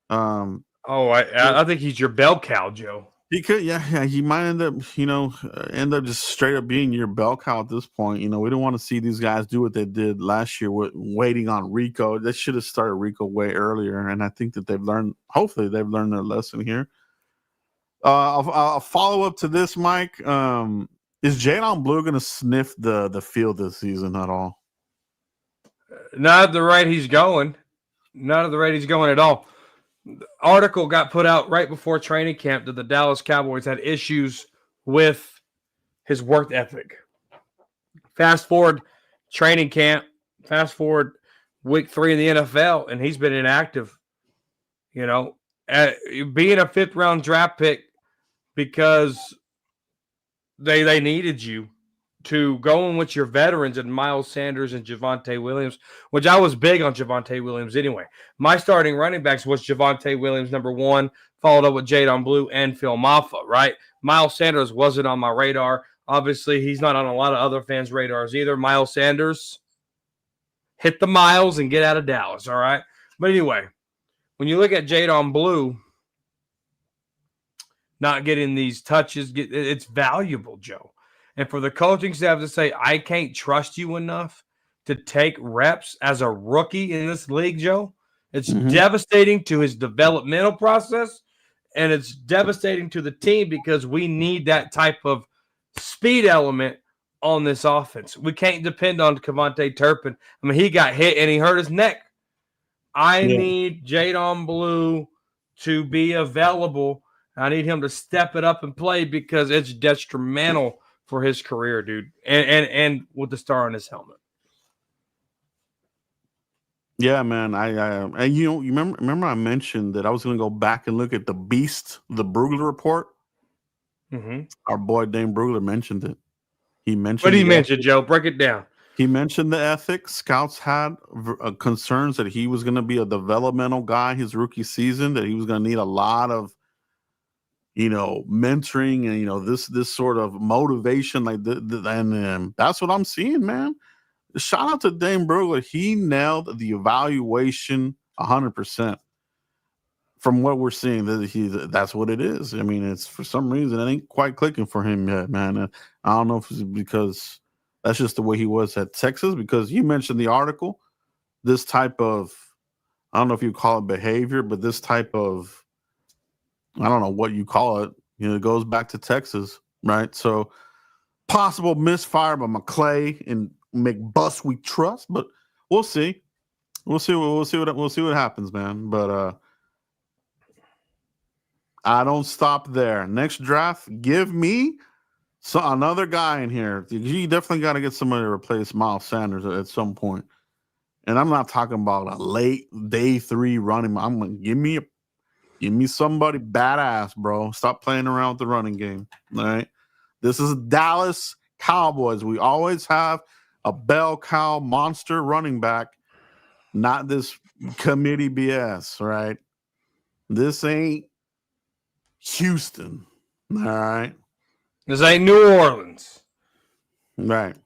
I think he's your bell cow, Joe. He could, yeah. He might end up just straight up being your bell cow at this point. We don't want to see these guys do what they did last year with waiting on Rico. They should have started Rico way earlier, and I think that hopefully they've learned their lesson here. I'll follow up to this, Mike. Is Jadon Blue going to sniff the field this season at all? Not at the rate he's going. Not at the rate he's going at all. The article got put out right before training camp that the Dallas Cowboys had issues with his work ethic. Fast forward training camp, fast forward week 3 in the NFL, and he's been inactive. Being a 5th-round draft pick because they needed you to go in with your veterans and Miles Sanders and Javonte Williams, which I was big on Javonte Williams anyway. My starting running backs was Javonte Williams, number 1, followed up with Jadon Blue and Phil Maffa, right? Miles Sanders wasn't on my radar. Obviously, he's not on a lot of other fans' radars either. Miles Sanders, hit the miles and get out of Dallas, all right? But anyway, when you look at Jadon Blue not getting these touches, it's valuable, Joe. And for the coaching staff to say, I can't trust you enough to take reps as a rookie in this league, Joe, it's devastating to his developmental process, and it's devastating to the team because we need that type of speed element on this offense. We can't depend on Kevontae Turpin. I mean, he got hit and he hurt his neck. I need Jadon Blue to be available. I need him to step it up and play because it's detrimental for his career, dude, and with the star on his helmet. Yeah, man. And you remember I mentioned that I was going to go back and look at the Brugler report. Mm-hmm. Our boy Dane Brugler mentioned it. He mentioned. What did he mention, Joe? Break it down. He mentioned the ethics. Scouts had concerns that he was going to be a developmental guy his rookie season, that he was going to need a lot of, mentoring and, this sort of motivation. And that's what I'm seeing, man. Shout out to Dane Brugler. He nailed the evaluation 100%. From what we're seeing, that's what it is. I mean, it's for some reason it ain't quite clicking for him yet, man. I don't know if it's because that's just the way he was at Texas. Because you mentioned the article, this type of, I don't know if you call it behavior, but this type of, I don't know what you call it. It goes back to Texas, right? So possible misfire by McClay and McBus we trust, but we'll see. We'll see what happens, man. But I don't stop there. Next draft, give me another guy in here. You definitely got to get somebody to replace Miles Sanders at some point. And I'm not talking about a late day 3 running. I'm going to give me somebody badass, bro. Stop playing around with the running game. All right. This is Dallas Cowboys. We always have a bell cow monster running back, not this committee BS, right? This ain't Houston. All right. This ain't New Orleans. Right.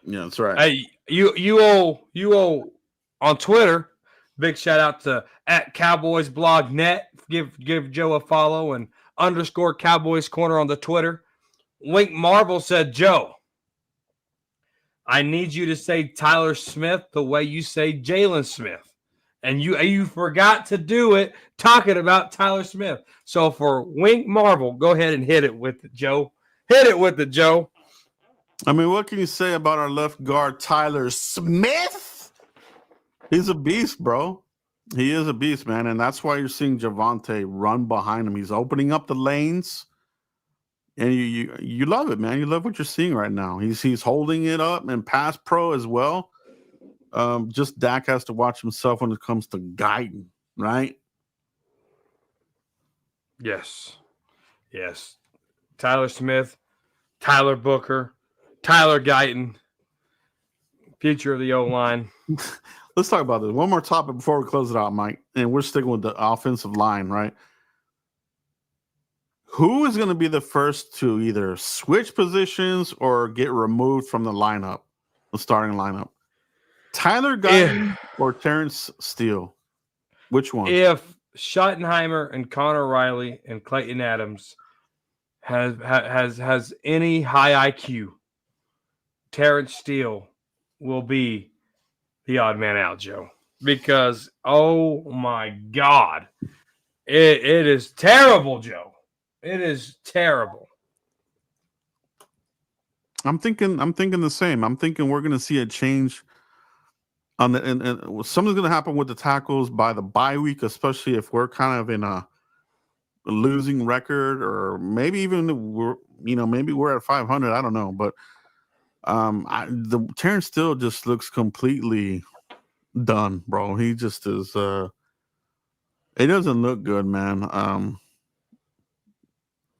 Yeah, that's right. Hey, you owe on Twitter. Big shout out to @CowboysBlogNet. Give Joe a follow and _ Cowboys Corner on the Twitter. Wink Marvel said, Joe, I need you to say Tyler Smith the way you say Jalen Smith. And you forgot to do it talking about Tyler Smith. So for Wink Marvel, go ahead and hit it with it, Joe. Hit it with it, Joe. I mean, what can you say about our left guard, Tyler Smith? He's a beast, bro. He is a beast, man. And that's why you're seeing Javonte run behind him. He's opening up the lanes. And you love it, man. You love what you're seeing right now. He's holding it up and pass pro as well. Just Dak has to watch himself when it comes to guiding, right? Yes. Tyler Smith, Tyler Booker, Tyler Guyton, future of the O-line. Let's talk about this. One more topic before we close it out, Mike. And we're sticking with the offensive line, right? Who is going to be the first to either switch positions or get removed from the lineup, the starting lineup? Tyler Guyton or Terrence Steele? Which one? If Schottenheimer and Connor Riley and Clayton Adams has any high IQ, Terrence Steele will be the odd man out, Joe. Because, oh my God, it is terrible, Joe. It is terrible. I'm thinking the same. I'm thinking we're going to see a change on the and something's going to happen with the tackles by the bye week, especially if we're kind of in a losing record, or maybe even maybe we're at 500. I don't know, but the Terrence Steele just looks completely done, bro. He just is. It doesn't look good, man.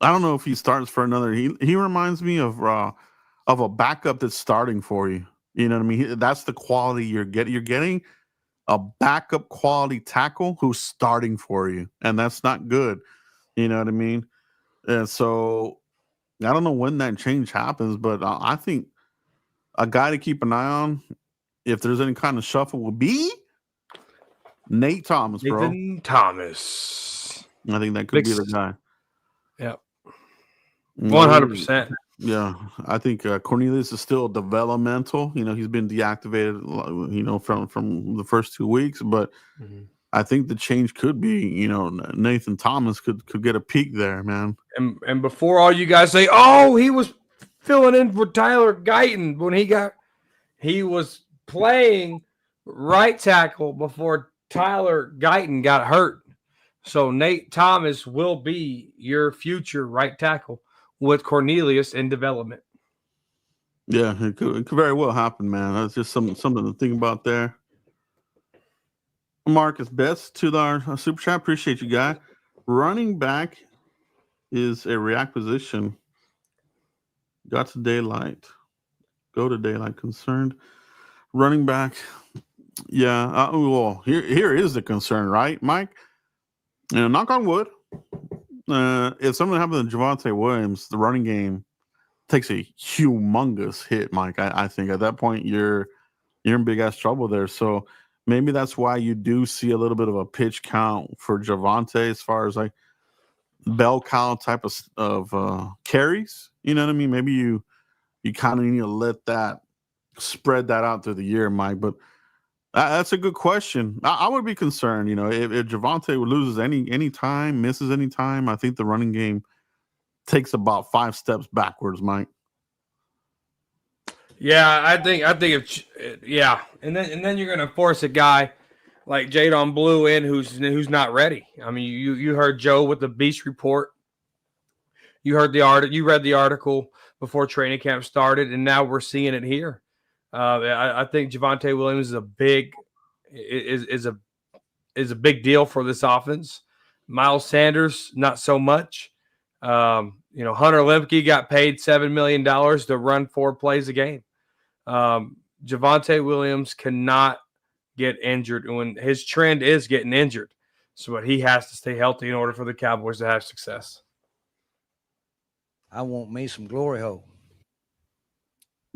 I don't know if he starts for another. He reminds me of a backup that's starting for you. You know what I mean? That's the quality you're getting. You're getting a backup quality tackle who's starting for you, and that's not good. You know what I mean? And so I don't know when that change happens, but I think a guy to keep an eye on, if there's any kind of shuffle, will be Nate Thomas, bro. Nathan Thomas. I think that could be the guy. Yep. 100%. Yeah, I think Cornelius is still developmental. He's been deactivated, from the first 2 weeks, but I think the change could be, Nathan Thomas could get a peek there, man. And before all you guys say, oh, he was filling in for Tyler Guyton when he was playing right tackle before Tyler Guyton got hurt. So Nate Thomas will be your future right tackle with Cornelius in development. Yeah, it could very well happen, man. That's just something to think about there. Marcus Best to our super chat. Appreciate you, guy. Running back is a reacquisition. Got to daylight. Go to daylight. Concerned. Running back. Yeah. Well, here is the concern, right, Mike? Knock on wood. If something happened to Javonte Williams, the running game takes a humongous hit, Mike. I think at that point you're in big ass trouble there. So maybe that's why you do see a little bit of a pitch count for Javonte as far as like bell cow type of carries. You know what I mean? Maybe you kind of need to let that spread that out through the year, Mike. But that's a good question. I would be concerned, if Javonte loses any time, misses any time, I think the running game takes about 5 steps backwards, Mike. Yeah, I think and then you're gonna force a guy like Jadon Blue in who's not ready. I mean, you heard Joe with the Beast Report. You heard you read the article before training camp started, and now we're seeing it here. I think Javonte Williams is a big deal for this offense. Miles Sanders, not so much. Hunter Lemke got paid $7 million to run 4 plays a game. Javonte Williams cannot get injured when his trend is getting injured. So he has to stay healthy in order for the Cowboys to have success. I want me some glory hole.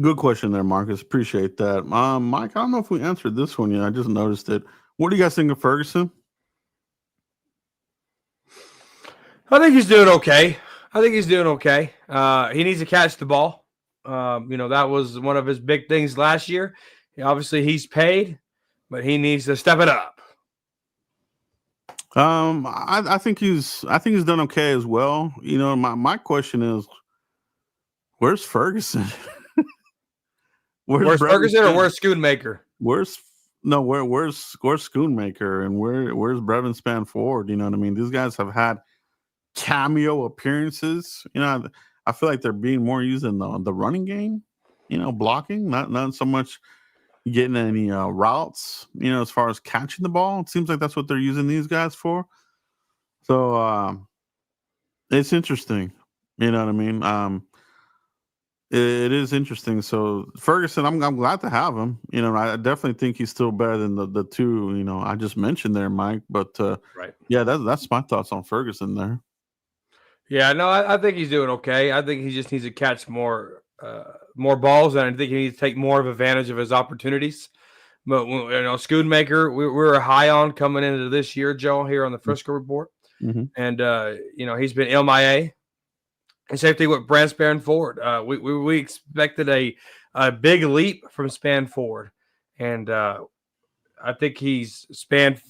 Good question there, Marcus. Appreciate that. Mike, I don't know if we answered this one yet. I just noticed it. What do you guys think of Ferguson? I think he's doing okay. He needs to catch the ball. That was one of his big things last year. Obviously, he's paid, but he needs to step it up. I think he's done okay as well. My question is, where's Ferguson? Where's Ferguson or where's Schoonmaker? Where's Schoonmaker and where's Brevin Spann-Ford? You know what I mean? These guys have had cameo appearances. I feel like they're being more used in the running game, blocking, not so much getting any routes, as far as catching the ball. It seems like that's what they're using these guys for. So it's interesting. You know what I mean? It is interesting. So Ferguson, I'm glad to have him. I definitely think he's still better than the two, I just mentioned there, Mike. But right. Yeah, that's my thoughts on Ferguson there. Yeah, no, I think he's doing okay. I think he just needs to catch more balls, and I think he needs to take more of advantage of his opportunities. But Schoonmaker, we were high on coming into this year, Joe, here on the Frisco Report, and he's been MIA. And same thing with Brant Spann-Ford. We expected a big leap from Spann-Ford, and I think he's spanned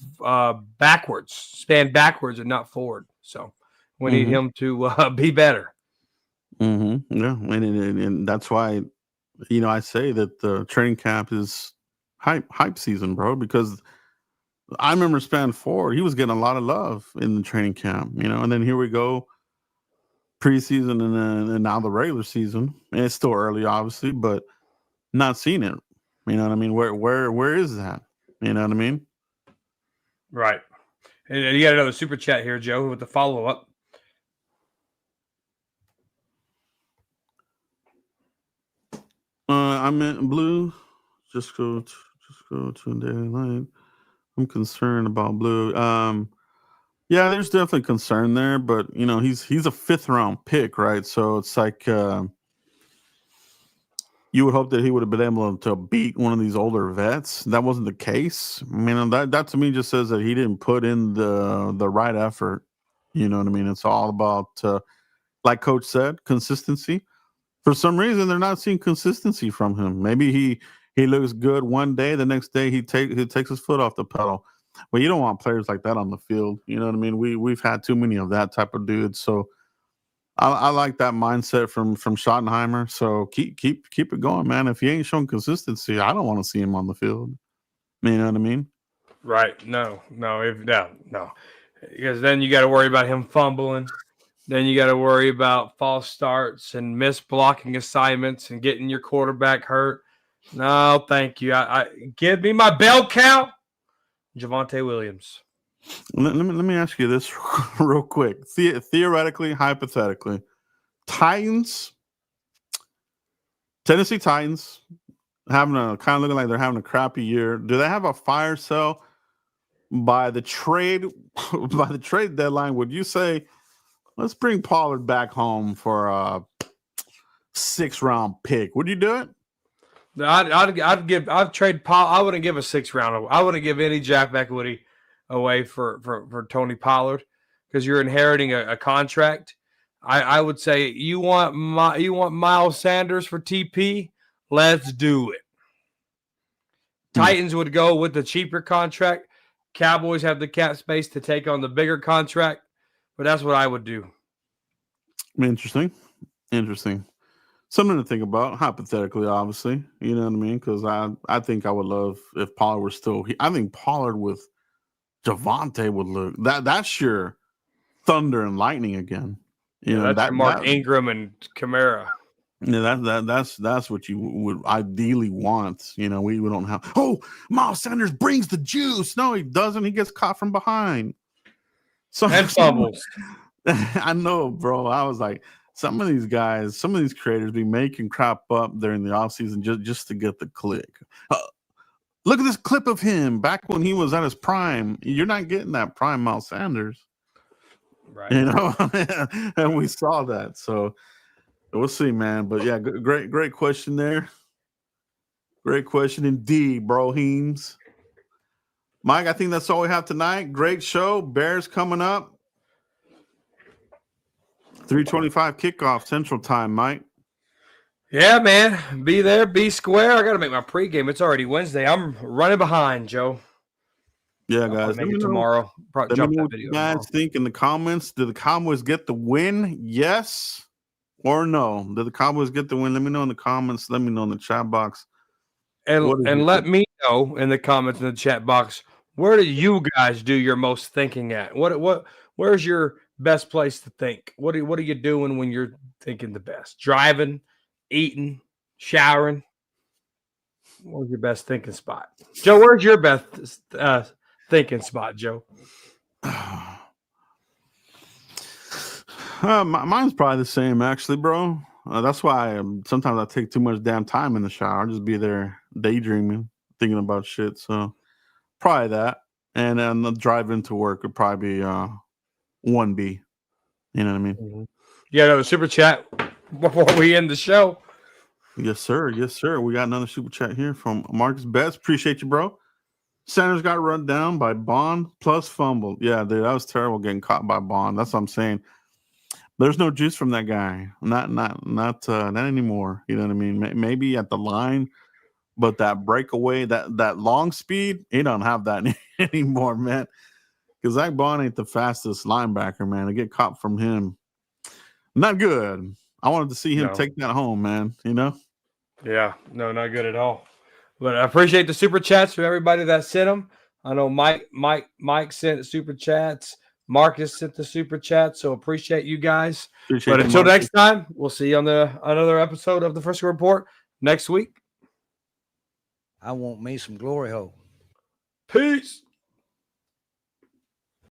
backwards and not forward. So we need him to be better. Mm-hmm. Yeah, and that's why, I say that the training camp is hype season, bro, because I remember Spann-Ford, he was getting a lot of love in the training camp, and then here we go, preseason and now the regular season. And it's still early, obviously, but not seeing it. You know what I mean? Where is that? You know what I mean? Right. And you got another super chat here, Joe, with the follow-up. I'm in blue. Just go to daylight. I'm concerned about blue. Yeah, there's definitely concern there, but he's a 5th round pick, right? So it's like you would hope that he would have been able to beat one of these older vets. That wasn't the case. I mean, that to me just says that he didn't put in the right effort. You know what I mean? It's all about, like Coach said, consistency. For some reason, they're not seeing consistency from him. Maybe he looks good one day, the next day he takes his foot off the pedal. Well, you don't want players like that on the field. You know what I mean? We've had too many of that type of dudes. So I like that mindset from Schottenheimer. So keep it going, man. If he ain't showing consistency, I don't want to see him on the field. You know what I mean? Right. No. Because then you got to worry about him fumbling. Then you got to worry about false starts and missed blocking assignments and getting your quarterback hurt. No, thank you. I give me my bell count. Javonte Williams. Let me ask you this real quick. Theoretically, hypothetically, Tennessee Titans having a kind of looking like they're having a crappy year. Do they have a fire sale by the trade deadline? Would you say let's bring Pollard back home for a 6th-round pick? Would you do it? I'd trade Paul. I wouldn't give a 6th round. I wouldn't give any draft equity away for Tony Pollard because you're inheriting a contract. I would say you want Miles Sanders for TP. Let's do it. Titans would go with the cheaper contract. Cowboys have the cap space to take on the bigger contract, but that's what I would do. Interesting. Something to think about, hypothetically, obviously. You know what I mean? Because I think I would love if Pollard were still here. I think Pollard with Javonte would look that's your thunder and lightning again. You know, that's Mark Ingram and Kamara. Yeah, that's what you would ideally want. You know, we don't have. Oh, Miles Sanders brings the juice. No, he doesn't. He gets caught from behind. And fumbles. I know, bro. I was like, some of these guys, some of these creators be making crap up during the offseason just to get the click. Look at this clip of him back when he was at his prime. You're not getting that prime Miles Sanders. Right. You know, and we saw that. So we'll see, man. But yeah, great question there. Great question indeed, bro. Heems. Mike, I think that's all we have tonight. Great show. Bears coming up. 3:25 kickoff Central Time, Mike. Yeah, man. Be there, be square. I got to make my pregame. It's already Wednesday. I'm running behind, Joe. Yeah, guys. Let me know tomorrow. Probably drop that video. You guys think in the comments? Did the Cowboys get the win? Yes or no? Did the Cowboys get the win? Let me know in the comments. Let me know in the chat box. And let me know in the comments in the chat box. Where do you guys do your most thinking at? Where's your best place to think? What are you doing when you're thinking the best? Driving, eating, showering. Where's your best thinking spot? Joe, where's your best thinking spot, Joe? Mine's probably the same, actually, bro. That's why sometimes I take too much damn time in the shower. I'll just be there daydreaming, thinking about shit. So probably that. And then the drive into work would probably be 1B. You know what I mean? Mm-hmm. Yeah, another super chat before we end the show. Yes, sir. Yes, sir. We got another super chat here from Marcus Betts. Appreciate you, bro. Sanders got run down by Bond plus fumbled. Yeah, dude, that was terrible getting caught by Bond. That's what I'm saying. There's no juice from that guy. Not anymore. You know what I mean? Maybe at the line, but that breakaway, that long speed, he don't have that anymore, man. Because Zach Bond ain't the fastest linebacker, man. To get caught from him, not good. I wanted to see him take that home, man. You know? Yeah, no, not good at all. But I appreciate the super chats from everybody that sent them. I know Mike sent super chats. Marcus sent the super chat, so appreciate you guys. But until next time, we'll see you on another episode of the Frisco Report next week. I want me some glory hole. Peace.